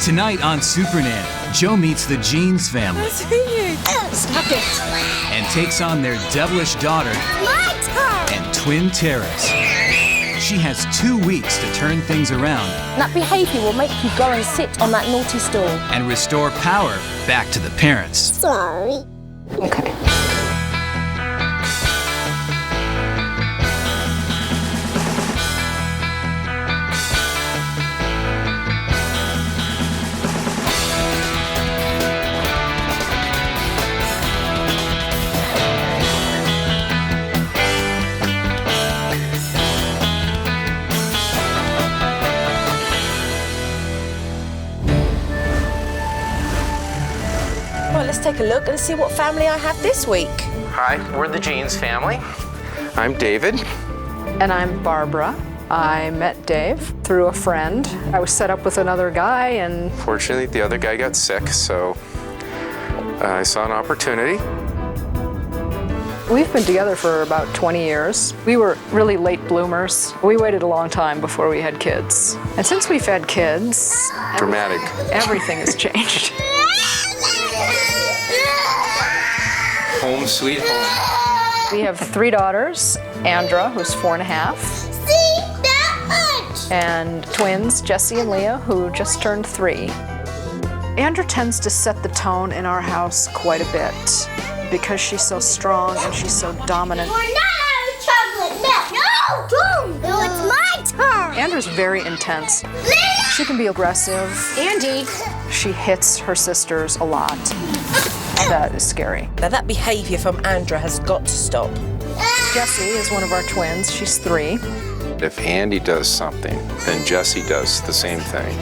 Tonight on Supernanny, Joe meets the Jeans family. Nice to meet you. Stop it. And takes on their devilish daughter My turn. and twin terrors. She has 2 weeks to turn things around That behaviour will make you go and sit on that naughty stool. and restore power back to the parents. Sorry. Okay. Well, let's take a look and see what family I have this week. Hi, we're the Jeans family. I'm David. And I'm Barbara. I met Dave through a friend. I was set up with another guy and Fortunately, the other guy got sick, so I saw an opportunity. we've been together for about 20 years. We were really late bloomers. We waited a long time before we had kids. And since we've had kids, Dramatic. everything has changed. Home sweet home. We have 3 daughters, Andra, who's 4 and a half, See that much? and twins, Jesse and Leah, who just turned 3. Andra tends to set the tone in our house quite a bit because she's so strong and she's so dominant. We're not having chocolate milk. No, don't. No, it's my turn. Andra's very intense. Leah! She can be aggressive. Andy. She hits her sisters a lot. That is scary. Now that behaviour from Andra has got to stop. Jessie is one of our twins. She's 3. If Andy does something, then Jesse does the same thing.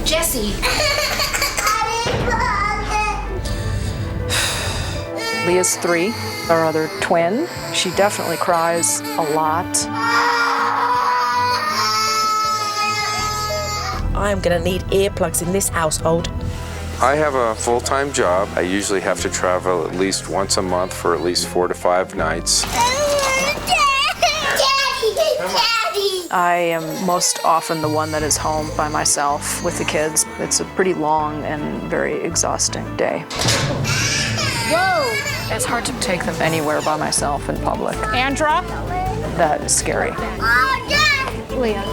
Jesse. Leah's 3, our other twin. She definitely cries a lot. I am going to need earplugs in this household. I have a full-time job. I usually have to travel at least once a month for at least 4 to 5 nights. Daddy. I am most often the one that is home by myself with the kids. It's a pretty long and very exhausting day. Whoa. It's hard to take them anywhere by myself in public. Andra. That is scary. Oh, Dad. Leah.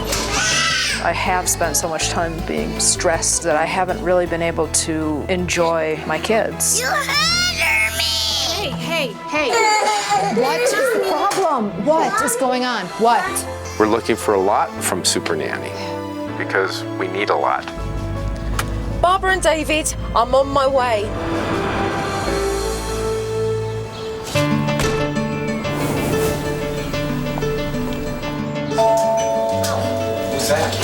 I have spent so much time being stressed that I haven't really been able to enjoy my kids. You hurt me. Hey. What is the problem? What is going on? What? We're looking for a lot from Supernanny because we need a lot. Barbara and David, I'm on my way. Who's that?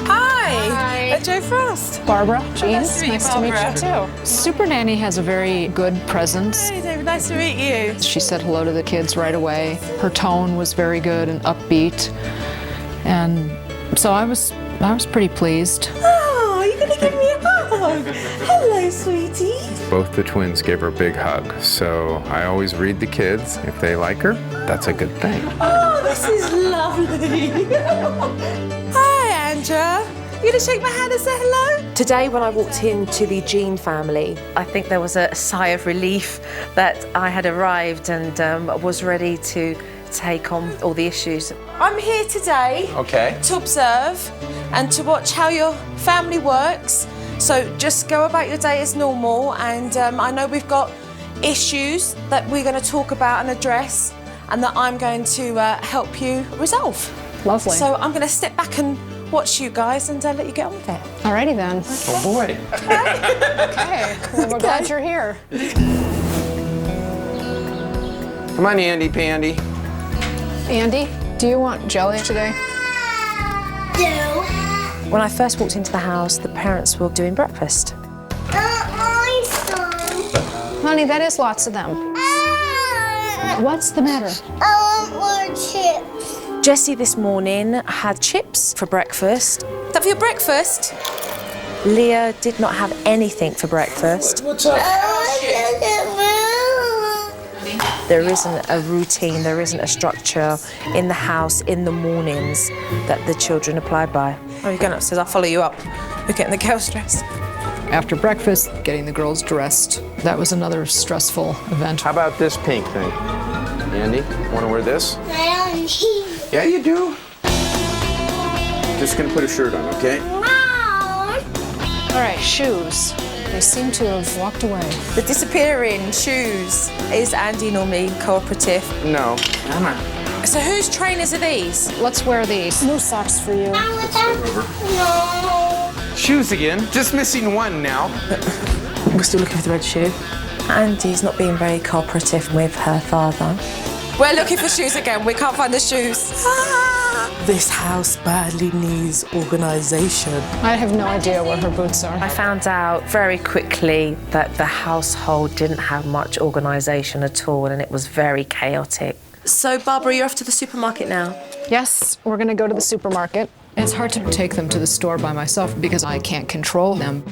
Hi. Joe Frost. Barbra Jean, Nice to meet you, Barbara. too. Supernanny has a very good presence. Hey David, nice to meet you. She said hello to the kids right away. Her tone was very good and upbeat. And so I was pretty pleased. Oh, you're going to give me a hug. Hello, sweetie. Both the twins gave her a big hug, so I always read the kids. If they like her, that's a good thing. Oh, this is lovely. Hi, Andra. You gonna shake my hand and say hello? Today, when I walked into the Jean family, I think there was a sigh of relief that I had arrived and was ready to take on all the issues. I'm here today Okay. to observe and to watch how your family works. So just go about your day as normal, and I know we've got issues that we're going to talk about and address, and that I'm going to help you resolve. Lovely. So I'm going to step back and watch you guys and let you get on with it. Alrighty then. Oh boy. Okay. Well, we're glad you're here. Come on, Andy Pandy. Andy, do you want jelly today? When I first walked into the house, the parents were doing breakfast. My son. Honey, that is lots of them. What's the matter? I want more chips. Jessie this morning had chips for breakfast. Is that for your breakfast? Leah did not have anything for breakfast. What's up? I want The There isn't a routine, there isn't a structure in the house in the mornings that the children apply by. Oh, you're going upstairs, I'll follow you up. You're getting the girls dressed. After breakfast, getting the girls dressed. That was another stressful event. How about this pink thing? Andy, want to wear this? I don't need Yeah, you do. Just gonna put a shirt on, okay? Mom. All right, shoes. They seem to have walked away. The disappearing shoes. Is Andy normally cooperative? No. Come on. So whose trainers are these? Let's wear these. New socks for you. No. Shoes again. Just missing one now. We're still looking for the red shoe. Andy's not being very cooperative with her father. We're looking for shoes again. We can't find the shoes. This house badly needs organisation. I have no idea where her boots are. I found out very quickly that the household didn't have much organisation at all and it was very chaotic. So, Barbara, you're off to the supermarket now? Yes, we're gonna go to the supermarket. It's hard to take them to the store by myself because I can't control them.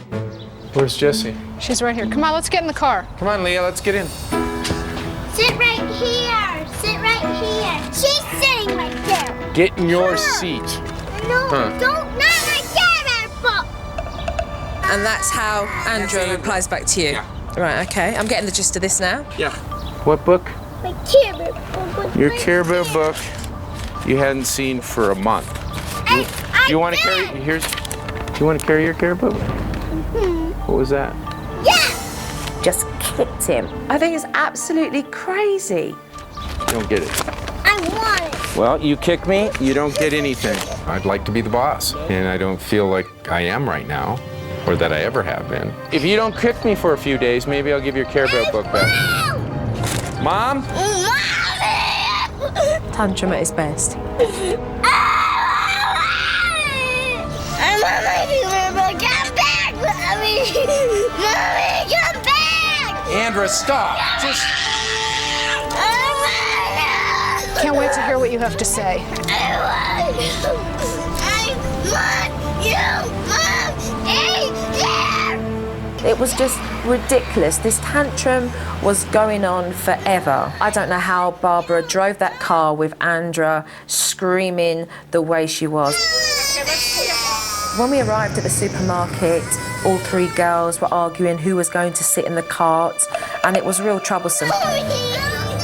Where's Jessie? She's right here. Come on, let's get in the car. Come on, Leah, let's get in. Sit right here. Sit right here. She's sitting right there. Get in your seat. No, don't. Not my camera book. And that's how Andrew replies back to you. Right, okay. I'm getting the gist of this now. Yeah. What book? My camera book. Your Care Bear book you hadn't seen for a month. You want to carry? Here's. Do you want to carry your Care Bear book? What was that? Yeah. Just kicked him. I think it's absolutely crazy. You don't get it. I want it. Well, you kick me, you don't get anything. I'd like to be the boss, and I don't feel like I am right now, or that I ever have been. If you don't kick me for a few days, maybe I'll give your Care Bear book back. Mom? Tantrum at his best. I want my camera book. Come back, Mommy. Mommy, come back. Andra, stop. Just. Can't wait to hear what you have to say. I want you, Mom. Hey, It was just ridiculous. This tantrum was going on forever. I don't know how Barbara drove that car with Andra screaming the way she was. When we arrived at the supermarket, all three girls were arguing who was going to sit in the cart, and it was real troublesome.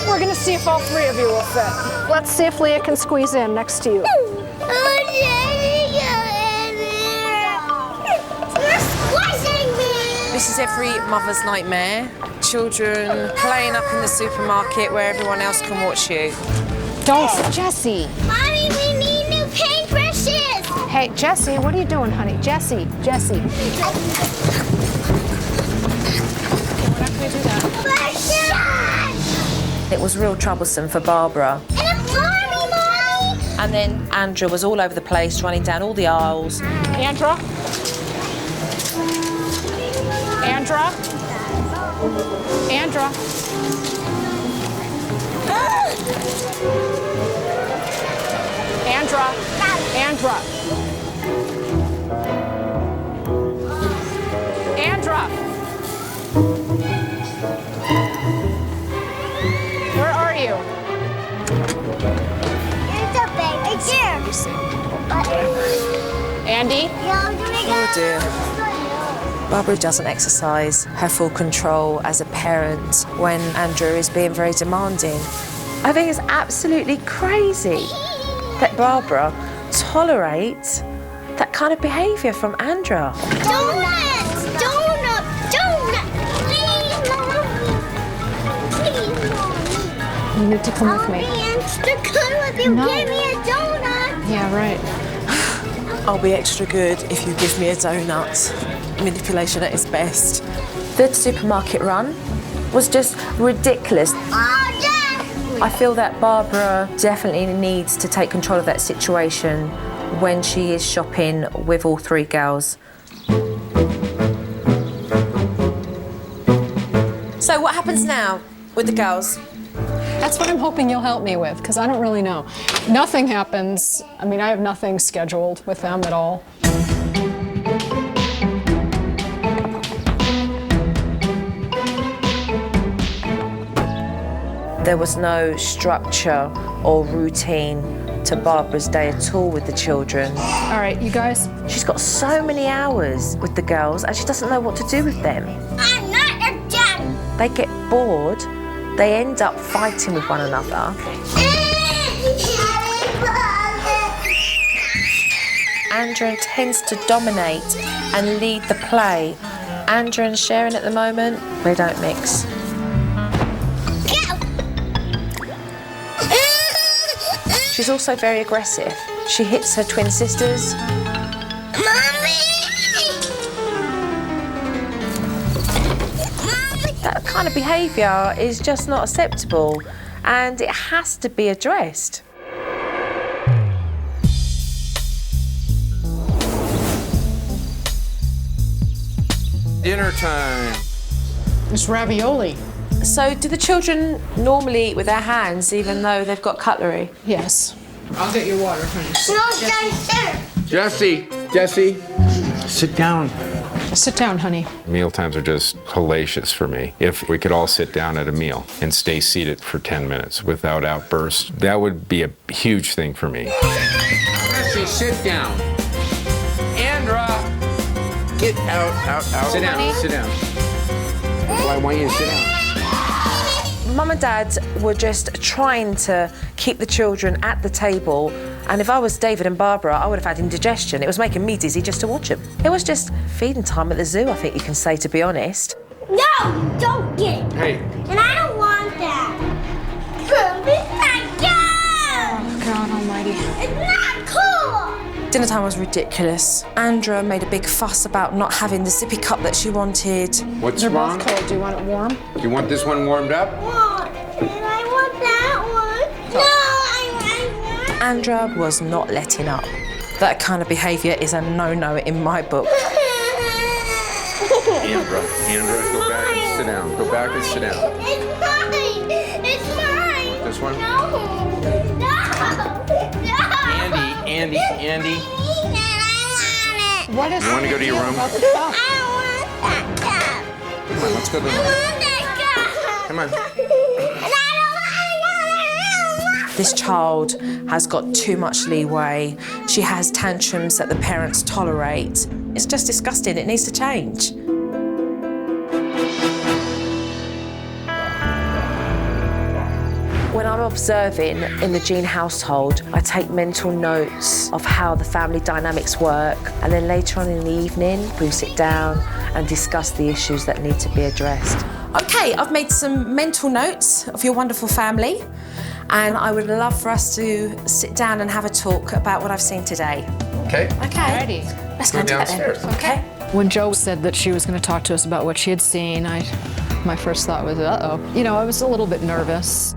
We're gonna see if all three of you will fit. Let's see if Leah can squeeze in next to you. You're squishing me. This is every mother's nightmare. Children playing up in the supermarket where everyone else can watch you. Don't, Jessie. Mommy, we need new paintbrushes. Hey, Jessie, what are you doing, honey? Jessie. We're not gonna do that. It was real troublesome for Barbara. And a Barbie, Mommy. And then Andra was all over the place, running down all the aisles. Andra? Andra? Andra? Andra? Andra? Andra? Where are you? Here's the bag. It's here. Andy? Oh dear. Barbara doesn't exercise her full control as a parent when Andrew is being very demanding. I think it's absolutely crazy that Barbara tolerates that kind of behaviour from Andra. Donuts! Donut! Donut! Please, Mommy! Please, Mommy! You need to come with me. I'll be extra good with you. No. Give me a donut! Yeah, right. I'll be extra good if you give me a donut. Manipulation at its best. The supermarket run was just ridiculous. Oh, yeah! I feel that Barbara definitely needs to take control of that situation when she is shopping with all three girls. So what happens now with the girls? That's what I'm hoping you'll help me with, because I don't really know. Nothing happens. I mean, I have nothing scheduled with them at all. There was no structure or routine to Barbara's day at all with the children. All right, you guys. She's got so many hours with the girls and she doesn't know what to do with them. I'm not a dad. They get bored, they end up fighting with one another. Andrew tends to dominate and lead the play. Andrew and Sharon at the moment, they don't mix. She's also very aggressive. She hits her twin sisters. Mommy! That kind of behaviour is just not acceptable and it has to be addressed. Dinner time. It's ravioli. So do the children normally eat with their hands even though they've got cutlery? Yes. I'll get your water, honey. No, downstairs. Jesse, sit down. Sit down, honey. Mealtimes are just hellacious for me. If we could all sit down at a meal and stay seated for 10 minutes without outbursts, that would be a huge thing for me. Jesse, sit down. Andra, get out. Sit down, sit down. Well, I want you to sit down. Mum and Dad were just trying to keep the children at the table, and if I was David and Barbara, I would have had indigestion. It was making me dizzy just to watch them. It was just feeding time at the zoo, I think you can say, to be honest. No, don't get it. Hey. And I don't want that. It's not good. God almighty. It's not cool. Dinner time was ridiculous. Andra made a big fuss about not having the sippy cup that she wanted. What's They're wrong? both cold. Do you want it warm? Do you want this one warmed up? And I want that one. No, I want. Andra was not letting up. That kind of behaviour is a no-no in my book. Andra, go back and sit down. Go back and sit down. It's mine. It's mine. This one? No. No. Andy. I want it. What is You want to go to your room? I want that cup. Come on, let's go to the I room. want that cup. Come on. And I don't want This child has got too much leeway. She has tantrums that the parents tolerate. It's just disgusting. It needs to change. When I'm observing in the Jean household, I take mental notes of how the family dynamics work, and then later on in the evening, we sit down and discuss the issues that need to be addressed. Okay, I've made some mental notes of your wonderful family, and I would love for us to sit down and have a talk about what I've seen today. Okay. Okay. Ready. Let's Go go and do that then. downstairs. Okay. When Jo said that she was going to talk to us about what she had seen, my first thought was, uh-oh. You know, I was a little bit nervous.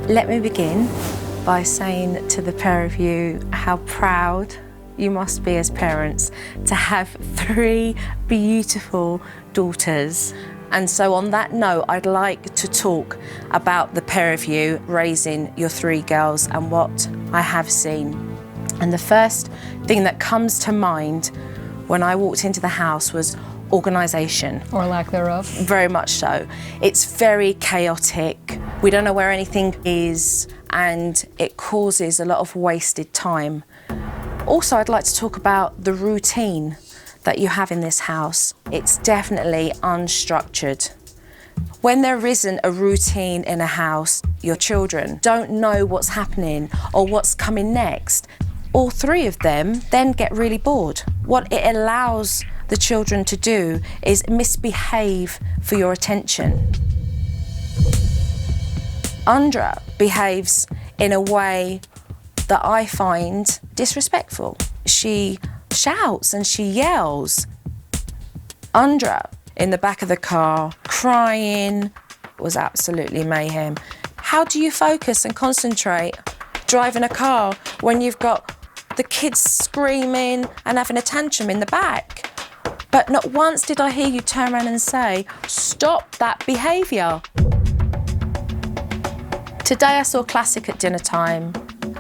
Let me begin by saying to the pair of you how proud you must be as parents to have 3 beautiful daughters. And so on that note, I'd like to talk about the pair of you raising your 3 girls and what I have seen. And the first thing that comes to mind when I walked into the house was organisation. Or lack thereof. Very much so. It's very chaotic. We don't know where anything is, and it causes a lot of wasted time. Also, I'd like to talk about the routine that you have in this house. It's definitely unstructured. When there isn't a routine in a house, your children don't know what's happening or what's coming next. All 3 of them then get really bored. What it allows the children to do is misbehave for your attention. Andra behaves in a way that I find disrespectful. She shouts and she yells. Andra in the back of the car, crying, was absolutely mayhem. How do you focus and concentrate driving a car when you've got the kids screaming and having a tantrum in the back? But not once did I hear you turn around and say, stop that behaviour. Today I saw classic at dinner time.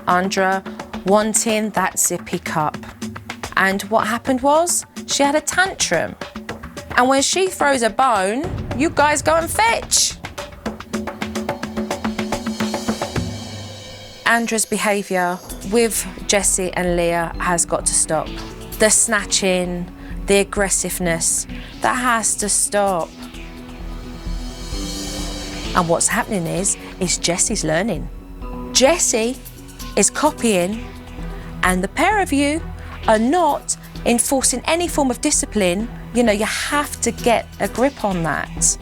Andra wanting that sippy cup. And what happened was, she had a tantrum. And when she throws a bone, you guys go and fetch. Andra's behaviour with Jessie and Leah has got to stop. The snatching, the aggressiveness, that has to stop. And what's happening is Jessie's learning. Jessie is copying, and the pair of you are not enforcing any form of discipline. You know, you have to get a grip on that.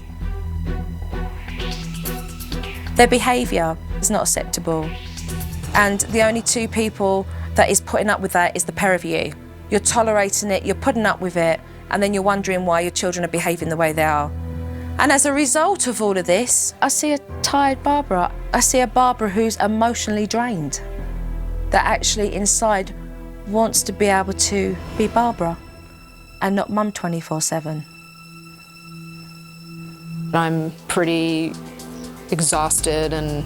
Their behaviour is not acceptable. And the only two people that is putting up with that is the pair of you. You're tolerating it, you're putting up with it, and then you're wondering why your children are behaving the way they are. And as a result of all of this, I see a tired Barbra. I see a Barbra who's emotionally drained, that actually inside wants to be able to be Barbra and not mum 24/7. I'm pretty exhausted and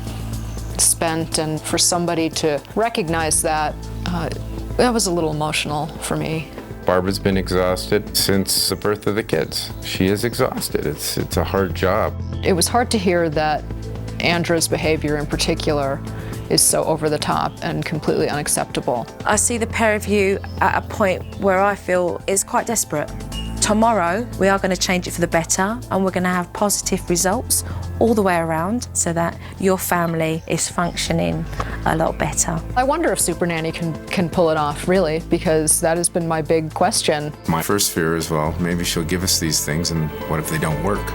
spent, and for somebody to recognize that, that was a little emotional for me. Barbra's been exhausted since the birth of the kids. She is exhausted. It's a hard job. It was hard to hear that Andra's behavior in particular is so over the top and completely unacceptable. I see the pair of you at a point where I feel is quite desperate. Tomorrow, we are going to change it for the better, and we're going to have positive results all the way around so that your family is functioning a lot better. I wonder if Supernanny can pull it off, really, because that has been my big question. My first fear is, well, maybe she'll give us these things, and what if they don't work?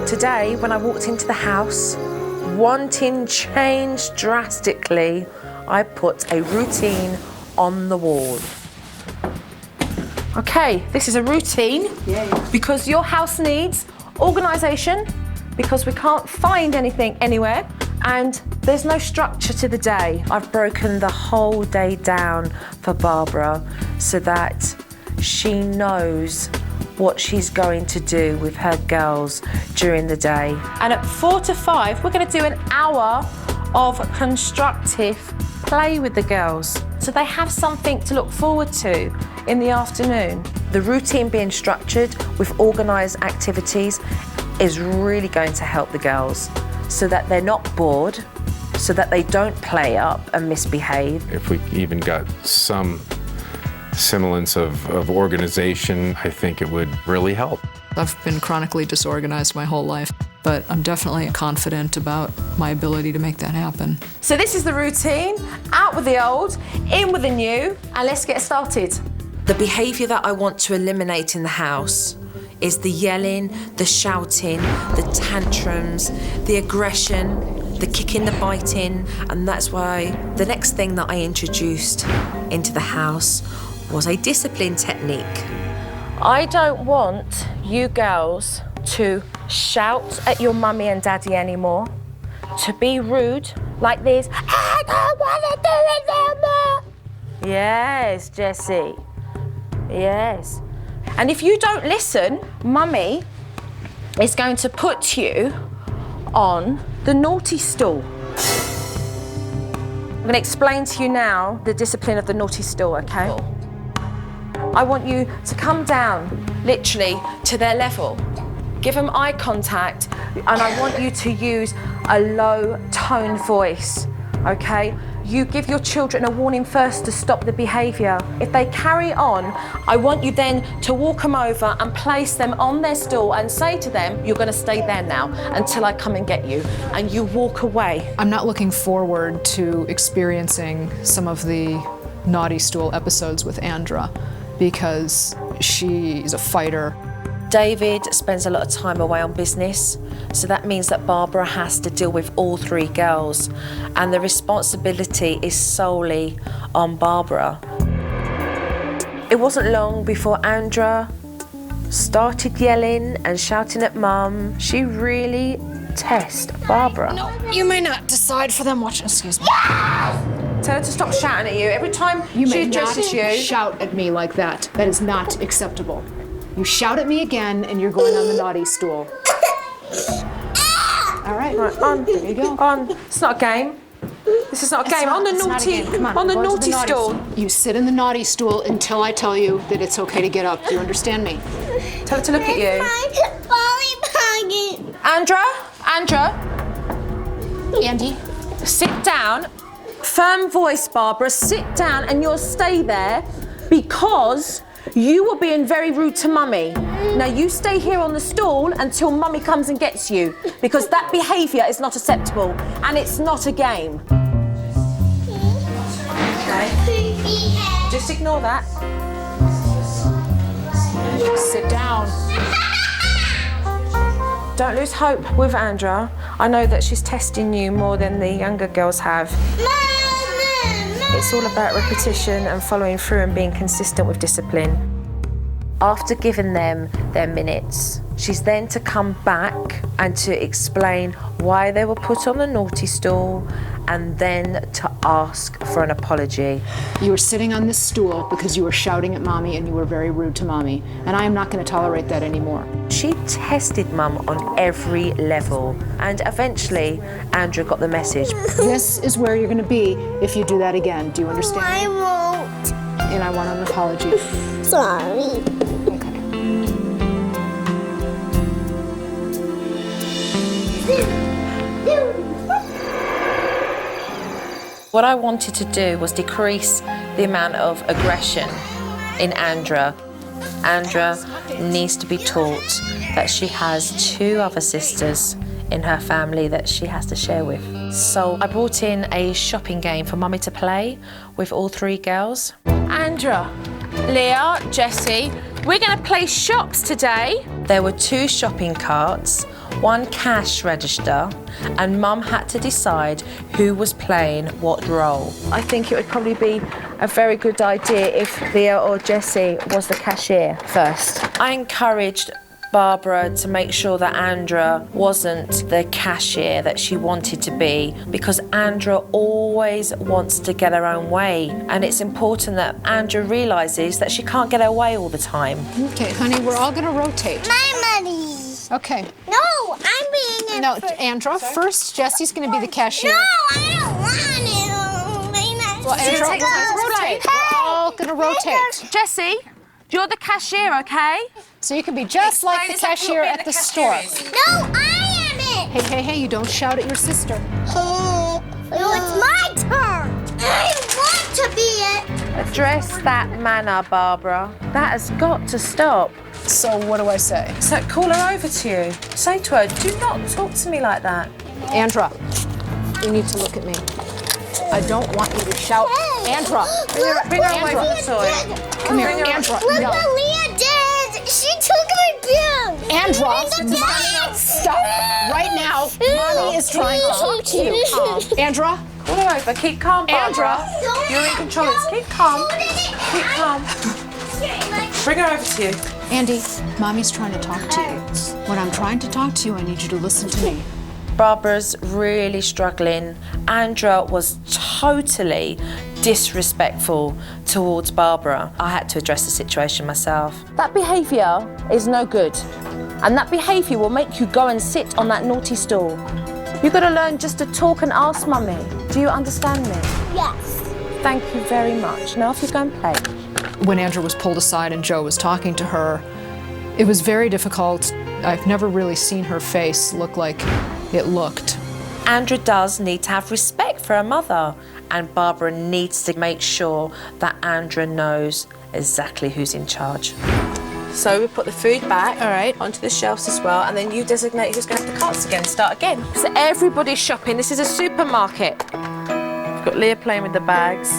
Today, when I walked into the house, wanting change drastically, I put a routine on the wall. Okay, this is a routine because your house needs organisation, because we can't find anything anywhere, and there's no structure to the day. I've broken the whole day down for Barbra so that she knows what she's going to do with her girls during the day. And at 4 to 5, we're going to do an hour of constructive play with the girls, so they have something to look forward to in the afternoon. The routine being structured with organised activities is really going to help the girls so that they're not bored, so that they don't play up and misbehave. If we even got some semblance of organization, I think it would really help. I've been chronically disorganized my whole life, but I'm definitely confident about my ability to make that happen. So this is the routine, out with the old, in with the new, and let's get started. The behaviour that I want to eliminate in the house is the yelling, the shouting, the tantrums, the aggression, the kicking, the biting, and that's why the next thing that I introduced into the house was a discipline technique. I don't want you girls to shout at your mummy and daddy anymore, to be rude like this. I don't want to do it no more. Yes, Jessie. Yes. And if you don't listen, mummy is going to put you on the naughty stool. I'm going to explain to you now the discipline of the naughty stool, okay? I want you to come down, literally, to their level. Give them eye contact, and I want you to use a low-toned voice, okay? You give your children a warning first to stop the behaviour. If they carry on, I want you then to walk them over and place them on their stool and say to them, you're going to stay there now until I come and get you, and you walk away. I'm not looking forward to experiencing some of the naughty stool episodes with Andra because she's a fighter. David spends a lot of time away on business, so that means that Barbra has to deal with all three girls, and the responsibility is solely on Barbra. It wasn't long before Andra started yelling and shouting at Mum. She really tests Barbra. No, you may not decide for them watching. Excuse me. Tell her to stop shouting at you every time You she may not addresses you. shout at me like that. That is not acceptable. You shout at me again, and you're going on the naughty stool. All right. Right, on. There you go. On. It's not a game. This is not a game. On the It's not a naughty, game. Come on the we're going naughty to stool. You sit in the naughty stool until I tell you that it's okay to get up. Do you understand me? Tell her to look at you. My lollipop. Andra, Andy? Sit down. Firm voice, Barbara. Sit down and you'll stay there because you were being very rude to Mummy. Now you stay here on the stool until Mummy comes and gets you because that behaviour is not acceptable and it's not a game. Okay? Just ignore that. Sit down. Don't lose hope with Andra. I know that she's testing you more than the younger girls have. It's all about repetition and following through and being consistent with discipline. After giving them their minutes, she's then to come back and to explain why they were put on the naughty stool and then to ask for an apology. You were sitting on this stool because you were shouting at Mommy and you were very rude to Mommy, and I am not going to tolerate that anymore. She tested Mum on every level, and eventually Andra got the message. This is where you're going to be if you do that again. Do you understand? I won't. And I want an apology. Sorry. What I wanted to do was decrease the amount of aggression in Andra. Andra needs to be taught that she has 2 other sisters in her family that she has to share with. So I brought in a shopping game for Mummy to play with all 3 girls. Andra, Leah, Jessie, we're going to play shops today. There were 2 shopping carts, 1 cash register, and Mum had to decide who was playing what role. I think it would probably be a very good idea if Leah or Jessie was the cashier first. I encouraged Barbara to make sure that Andra wasn't the cashier that she wanted to be because Andra always wants to get her own way, and it's important that Andra realises that she can't get her way all the time. Okay, honey, we're all going to rotate. My money. Okay. No, I'm being No, Andra, first Jessie's going to be the cashier. No, I don't want it. Well, Andra, we're going to rotate. We're all going to rotate. Jessie, you're the cashier, okay? So you can be just like the cashier at the store. No, I am it. Hey, you don't shout at your sister. No, it's my turn. I want to be it. Address that manner, Barbara. That has got to stop. So what do I say? So call her over to you. Say to her, do not talk to me like that. Andra, you need to look at me. I don't want you to shout. Andra! Bring her away from the toy. Come here, Andra. Look No. what Leah did. She took my pen. Andra, Bring the bags. stop. Right now, Mommy is trying to talk to you. Andra? Call her over. Keep calm, Barbara. Andra. You're in control. Keep calm. Keep calm. Bring her over to you. Andy, Mommy's trying to talk to you. When I'm trying to talk to you, I need you to listen to me. Barbara's really struggling. Andra was totally disrespectful towards Barbara. I had to address the situation myself. That behaviour is no good. And that behaviour will make you go and sit on that naughty stool. You've got to learn just to talk and ask Mummy. Do you understand me? Yes. Thank you very much. Now off you go and play. When Andra was pulled aside and Joe was talking to her, it was very difficult. I've never really seen her face look like it looked. Andra does need to have respect for her mother, and Barbara needs to make sure that Andra knows exactly who's in charge. So we put the food back, all right, onto the shelves as well, and then you designate who's going to have the carts again, start again. So everybody's shopping. This is a supermarket. We've got Leah playing with the bags,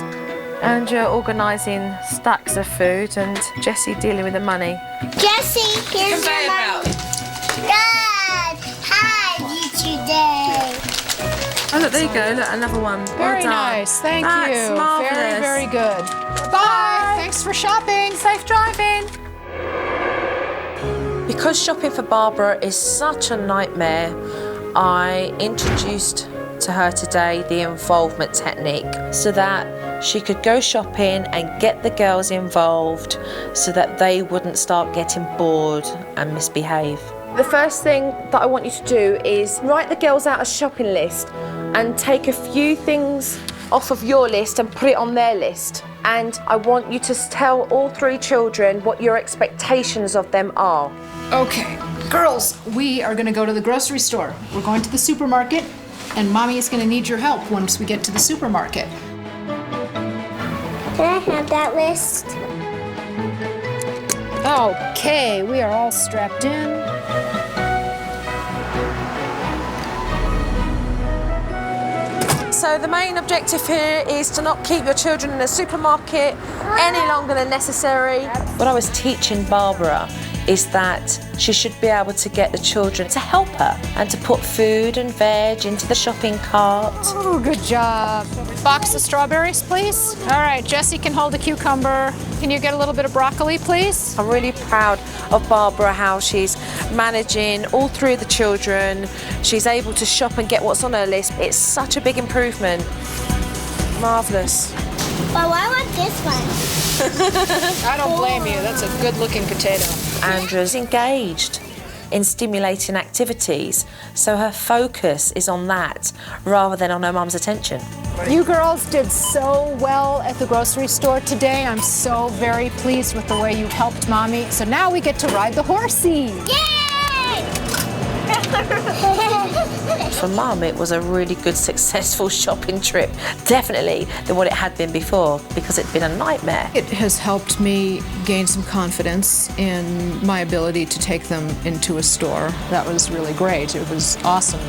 Andra organising stacks of food, and Jessie dealing with the money. Jessie, here's your money. Dad, hide you today. Oh, look, there you go. Look, another one. Very nice, thank That's you. marvellous. Very, very good. Bye. Thanks for shopping. Safe driving. Because shopping for Barbara is such a nightmare, I introduced to her today the involvement technique so that she could go shopping and get the girls involved so that they wouldn't start getting bored and misbehave. The first thing that I want you to do is write the girls out a shopping list and take a few things off of your list and put it on their list. And I want you to tell all 3 children what your expectations of them are. Okay, girls, we are going to go to the grocery store. We're going to the supermarket. And Mommy is going to need your help once we get to the supermarket. Can I have that list? Okay, we are all strapped in. So the main objective here is to not keep your children in a supermarket any longer than necessary. What I was teaching Barbara is that she should be able to get the children to help her and to put food and veg into the shopping cart. Oh, good job. Box of strawberries, please. All right, Jessie can hold a cucumber. Can you get a little bit of broccoli, please? I'm really proud of Barbara, how she's managing all three of the children. She's able to shop and get what's on her list. It's such a big improvement. Marvellous. Well, I want this one. I don't blame you. That's a good-looking potato. Andra's engaged in stimulating activities, so her focus is on that rather than on her mum's attention. You girls did so well at the grocery store today. I'm so very pleased with the way you helped Mommy. So now we get to ride the horsey. For Mum, it was a really good, successful shopping trip. Definitely than what it had been before, because it'd been a nightmare. It has helped me gain some confidence in my ability to take them into a store. That was really great. It was awesome.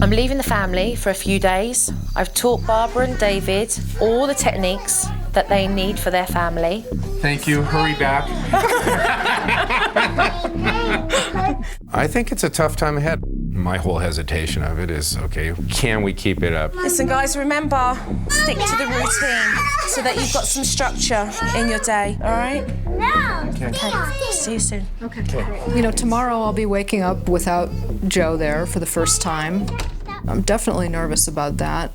I'm leaving the family for a few days. I've taught Barbara and David all the techniques that they need for their family. Thank you. Hurry back. I think it's a tough time ahead. My whole hesitation of it is, okay, can we keep it up? Listen, guys, remember, stick to the routine so that you've got some structure in your day, all right? No. Okay, see you soon. You know, tomorrow I'll be waking up without Joe there for the first time. I'm definitely nervous about that.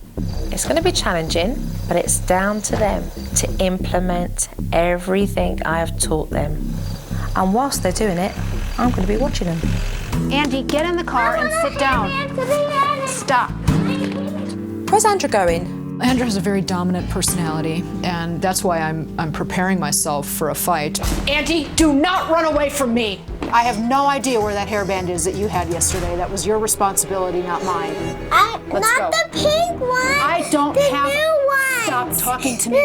It's going to be challenging, but it's down to them to implement everything I have taught them. And whilst they're doing it, I'm going to be watching them. Andy, get in the car and sit down. Stop. Where's Andrew going? Andrew has a very dominant personality, and that's why I'm preparing myself for a fight. Andy, do not run away from me. I have no idea where that hairband is that you had yesterday. That was your responsibility, not mine. Let's Not go. the pink one. I don't the have. New one. Stop talking to me.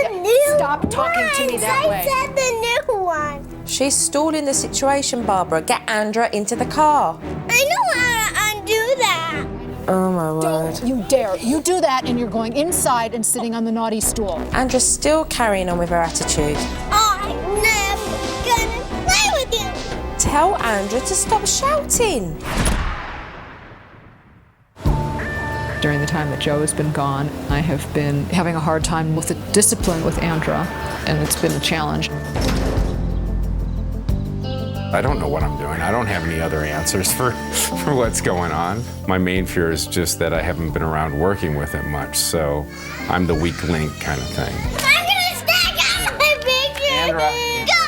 Stop talking to me that way. I said the new one. She's stalling the situation, Barbara. Get Andra into the car. I know how to undo that. Oh, my word. Don't you dare. You do that and you're going inside and sitting on the naughty stool. Andra's still carrying on with her attitude. I'm never gonna play with you. Tell Andra to stop shouting. During the time that Joe has been gone, I have been having a hard time with the discipline with Andra, and it's been a challenge. I don't know what I'm doing. I don't have any other answers for what's going on. My main fear is just that I haven't been around working with it much, so I'm the weak link kind of thing. I'm gonna stack out my picture. Andra. Go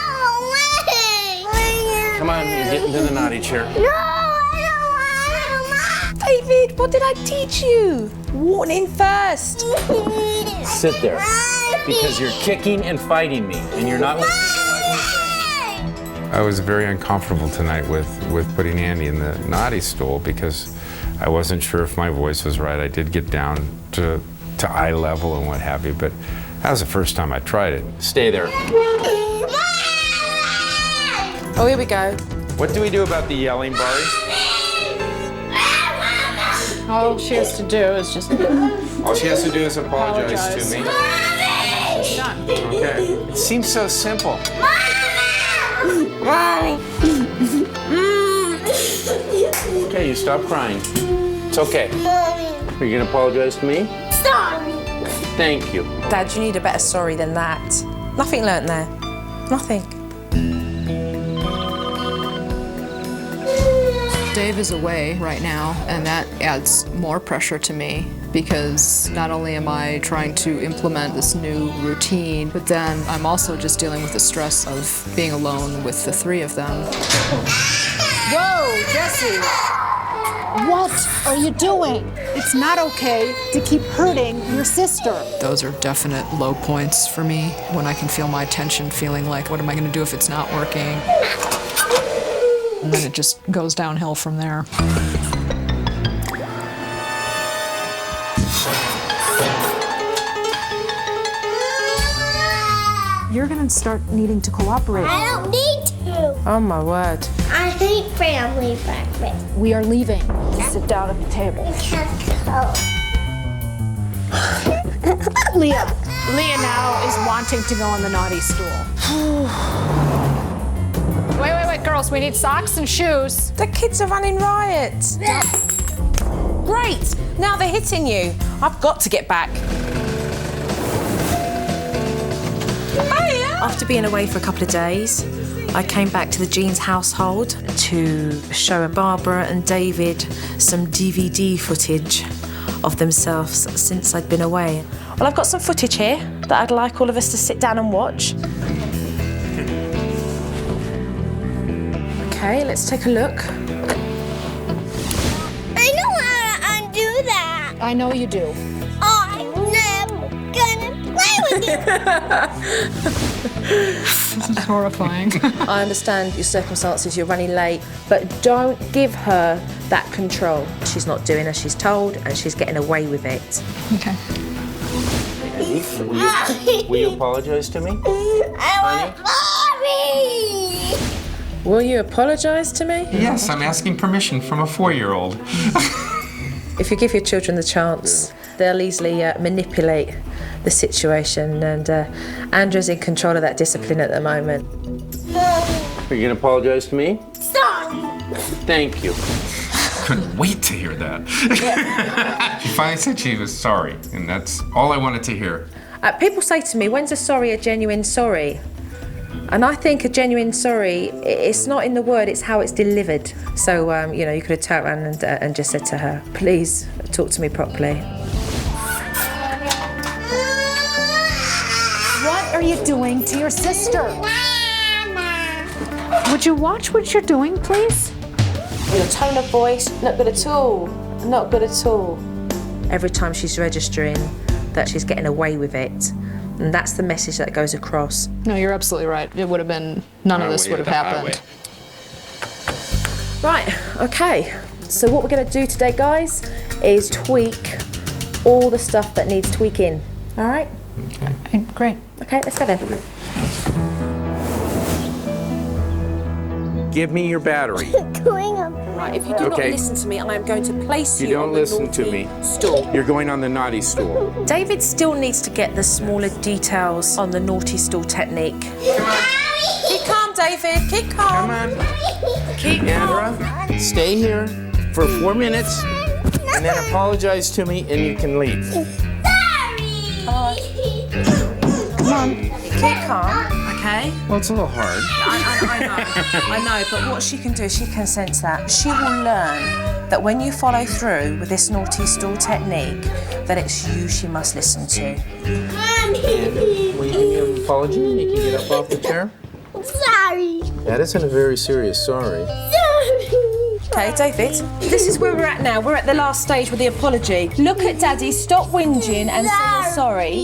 away. Come on, you're getting to the naughty chair. No, I don't want David, what did I teach you? Warning first. to. Sit there, because you're kicking and fighting me, and you're not listening to what I'm saying. I was very uncomfortable tonight with putting Andy in the naughty stool because I wasn't sure if my voice was right. I did get down to eye level and what have you, but that was the first time I tried it. Stay there. Oh, here we go. What do we do about the yelling, Barry? All she has to do is just. All she has to do is apologize to me. She's done. Okay. It seems so simple. Okay, you stop crying. It's okay. Are you gonna apologize to me? Stop. Thank you. Dad, you need a better sorry than that. Nothing learnt there. Nothing. Dave is away right now, and that adds more pressure to me because not only am I trying to implement this new routine, but then I'm also just dealing with the stress of being alone with the three of them. Whoa, Jessie! What are you doing? It's not okay to keep hurting your sister. Those are definite low points for me when I can feel my tension feeling like, what am I going to do if it's not working? And then it just goes downhill from there. You're gonna start needing to cooperate. I don't need to. Oh my word. I hate family breakfast. We are leaving. Sit down at the table. I can't go. Leah now is wanting to go on the naughty stool. Wait, girls, we need socks and shoes. The kids are running riot. Great, now they're hitting you. I've got to get back. After being away for a couple of days, I came back to the Jeans household to show Barbara and David some DVD footage of themselves since I'd been away. Well, I've got some footage here that I'd like all of us to sit down and watch. Okay, let's take a look. I know how to undo that. I know you do. I'm never gonna play with you. This is horrifying. I understand your circumstances, you're running late, but don't give her that control. She's not doing as she's told and she's getting away with it. Okay. Will you apologize to me? I want mommy. Will you apologise to me? Yes, I'm asking permission from a 4-year-old. If you give your children the chance, they'll easily manipulate the situation, and Andrew's in control of that discipline at the moment. Are you gonna apologize to me? Stop. Thank you. Couldn't wait to hear that. She finally said she was sorry, and that's all I wanted to hear. People say to me, when's a sorry a genuine sorry? And I think a genuine sorry, it's not in the word, it's how it's delivered. So, you know, you could have turned around and just said to her, please talk to me properly. What are you doing to your sister? Would you watch what you're doing, please? Your tone of voice, not good at all. Not good at all. Every time she's registering that she's getting away with it. And that's the message that goes across. No, you're absolutely right. It would have been, none of this would have happened. Right, okay. So what we're gonna do today, guys, is tweak all the stuff that needs tweaking. All right? Okay, great. Okay, let's go then. Give me your battery. Going up. Right, if you do not listen to me, I am going to place you don't on the listen to naughty me. stool. You're going on the naughty stool. David still needs to get the smaller details on the naughty stool technique. Keep calm, David. Keep calm. Come on. Keep calm. Andra, stay here for 4 minutes, and then apologize to me, and you can leave. Sorry. Come on. Keep calm, okay? Well, it's a little hard. I know, but what she can do, she can sense that. She will learn that when you follow through with this naughty stool technique, that it's you she must listen to. Mommy. Will you give me an apology? You can get up off the chair. Sorry. That isn't a very serious sorry. Sorry. Okay, David, this is where we're at now. We're at the last stage with the apology. Look at Daddy, stop whinging and say you're sorry.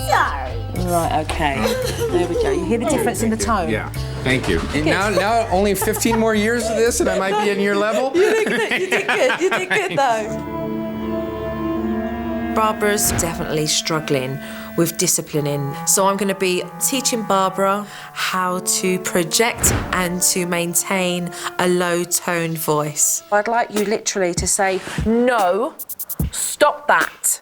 Sorry. Right, okay. There we go. You hear the difference in the tone? Yeah, thank you. And now only 15 more years of this, and I might be in your level. You did good. You did good, though. Barbara's definitely struggling with disciplining. So I'm going to be teaching Barbara how to project and to maintain a low-toned voice. I'd like you literally to say, no, stop that.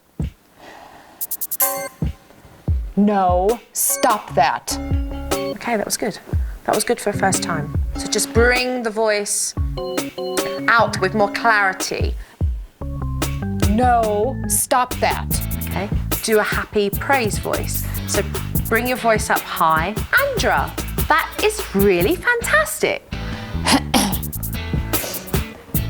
No, stop that. Okay, that was good. That was good for a first time. So just bring the voice out with more clarity. No, stop that. Okay, do a happy praise voice. So bring your voice up high. Andra, that is really fantastic.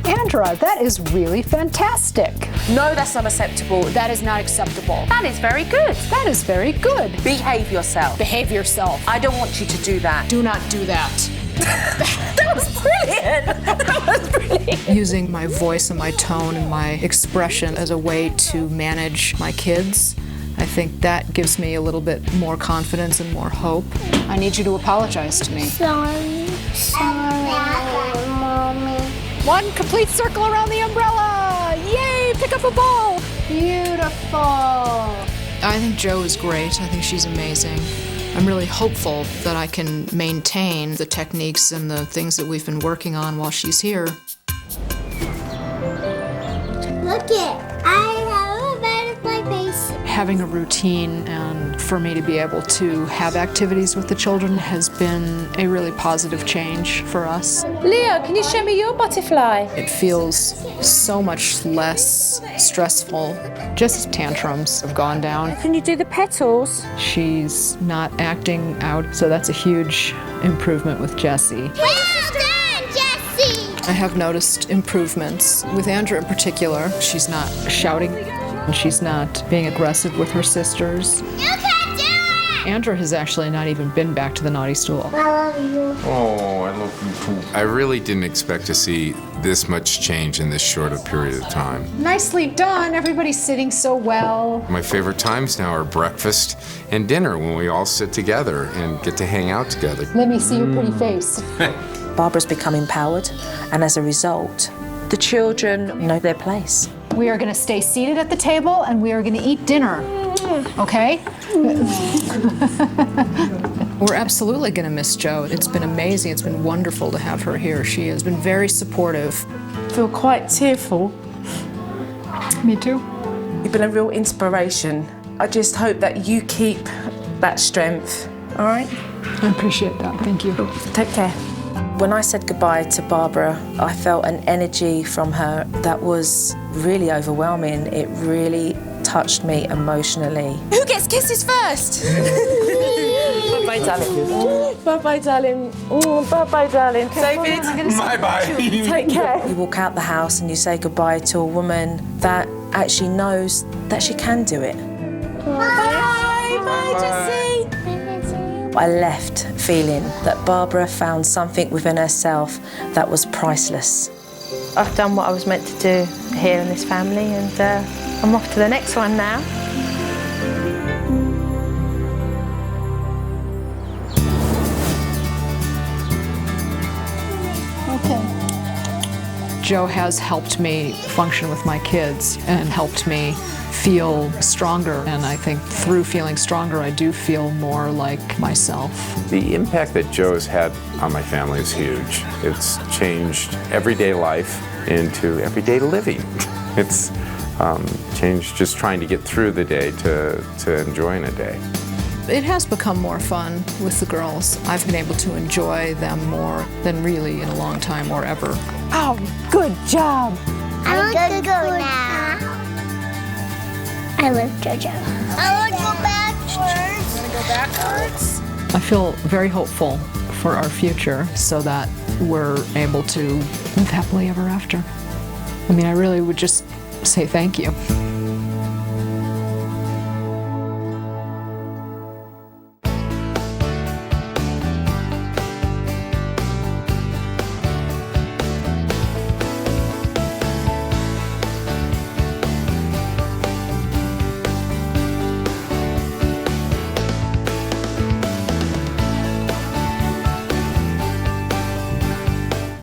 Andra, that is really fantastic. No, that's not acceptable. That is not acceptable. That is very good. That is very good. Behave yourself. Behave yourself. I don't want you to do that. Do not do that. That was brilliant. That was brilliant. Using my voice and my tone and my expression as a way to manage my kids, I think that gives me a little bit more confidence and more hope. I need you to apologize to me. Sorry. Sorry. One complete circle around the umbrella. Yay, pick up a ball. Beautiful. I think Jo is great. I think she's amazing. I'm really hopeful that I can maintain the techniques and the things that we've been working on while she's here. Look it, I have a butterfly face. Having a routine and for me to be able to have activities with the children has been a really positive change for us. Leo, can you show me your butterfly? It feels so much less stressful. Just tantrums have gone down. Can you do the petals? She's not acting out, so that's a huge improvement with Jessie. Well done, Jessie! I have noticed improvements. With Andrea in particular, she's not shouting and she's not being aggressive with her sisters. You can do it! Andrea has actually not even been back to the naughty stool. I love you. Oh, I love you too. I really didn't expect to see this much change in this short a period of time. Nicely done. Everybody's sitting so well. My favorite times now are breakfast and dinner when we all sit together and get to hang out together. Let me see your pretty face. Barbara's become empowered, and as a result, the children know their place. We are going to stay seated at the table and we are going to eat dinner. Okay? We're absolutely going to miss Jo. It's been amazing. It's been wonderful to have her here. She has been very supportive. I feel quite tearful. Me too. You've been a real inspiration. I just hope that you keep that strength, all right? I appreciate that. Thank you. Take care. When I said goodbye to Barbara, I felt an energy from her that was really overwhelming. It really touched me emotionally. Who gets kisses first? Bye-bye, darling. Bye-bye, darling. Bye-bye, darling. David, Bye-bye. take care. You walk out the house and you say goodbye to a woman that actually knows that she can do it. Bye, Jessie. I left feeling that Barbara found something within herself that was priceless. I've done what I was meant to do here in this family, and I'm off to the next one now. Jo has helped me function with my kids and helped me feel stronger. And I think through feeling stronger, I do feel more like myself. The impact that Jo has had on my family is huge. It's changed everyday life into everyday living. It's changed just trying to get through the day to enjoying a day. It has become more fun with the girls. I've been able to enjoy them more than really in a long time or ever. Oh, good job. I want to go now. I love JoJo. I want to go backwards. Want to go backwards? I feel very hopeful for our future so that we're able to live happily ever after. I mean, I really would just say thank you.